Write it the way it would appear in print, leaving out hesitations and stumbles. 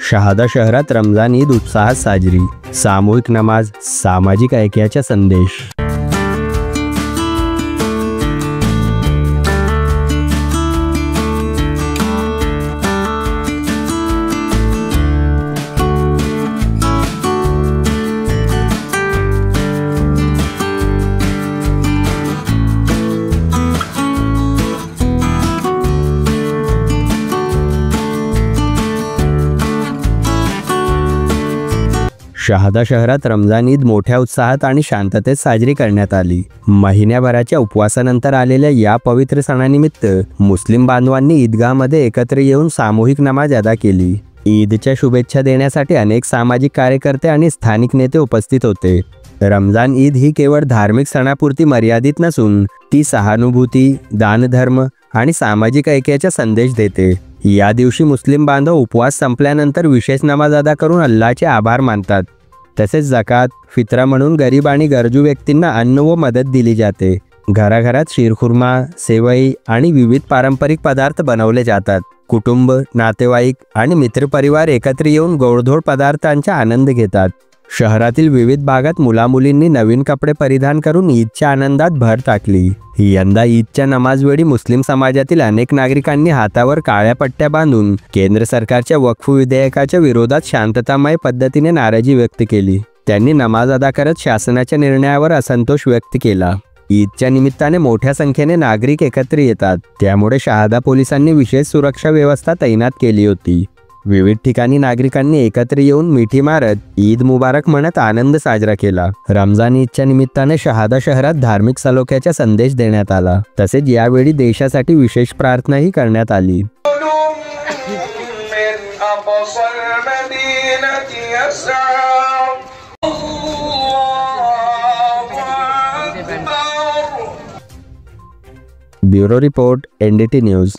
शहादा शहरात रमजान ईद उत्साहात साजरी, सामूहिक नमाज, सामाजिक ऐक्याचा संदेश। शहादा शहरात रमजान ईद मोठ्या उत्साहात आणि शांततेत साजरी करण्यात आली। महिन्याभराच्या उपवासानंतर आलेल्या या पवित्र सणानिमित्त मुस्लिम बांधवांनी ईदगाहमध्ये एकत्र येऊन सामूहिक नमाज अदा केली। ईदच्या शुभेच्छा देण्यासाठी अनेक सामाजिक कार्यकर्ते आणि स्थानिक नेते उपस्थित होते। रमजान ईद ही केवळ धार्मिक सणापुरती मर्यादित नसून ती सहानुभूती, दानधर्म आणि सामाजिक ऐक्याचा संदेश देते। या दिवशी मुस्लिम बांधव उपवास संपल्यानंतर विशेष नमाज अदा करून अल्लाहचे आभार मानतात। तसेच जकात, फित्रा म्हणून गरीब आणि गरजू व्यक्तींना अन्न व मदत दिली जाते। घराघरात शीरखुर्मा, सेवई आणि विविध पारंपरिक पदार्थ बनवले जातात। कुटुंब, नातेवाईक आणि मित्रपरिवार एकत्र येऊन गोडधोड पदार्थांचा आनंद घेतात। शहरातील विविध भागात मुलामुलींनी नवीन कपडे परिधान करून ईदच्या आनंदात भर टाकली। यंदा ईदच्या नमाजवेळी मुस्लिम समाजातील अनेक नागरिकांनी हातावर काळ्या पट्ट्या बांधून केंद्र सरकारच्या वक्फ विधेयकाच्या विरोधात शांततामय पद्धतीने नाराजी व्यक्त केली। त्यांनी नमाज अदा करत शासनाच्या निर्णयावर असंतोष व्यक्त केला। ईदच्या निमित्ताने मोठ्या संख्येने नागरिक एकत्र येतात, त्यामुळे शहादा पोलिसांनी विशेष सुरक्षा व्यवस्था तैनात केली होती। विविध ठिकाणी नागरिकांनी एकत्र येऊन मिठी मारत ईद मुबारक म्हणत आनंद साजरा केला। रमजान ईदच्या निमित्ताने शहादा शहरात धार्मिक सलोख्याचा संदेश देण्यात आला। तसेच यावेळी देशासाठी विशेष प्रार्थनाही करण्यात आली। Bureau report, NDT news.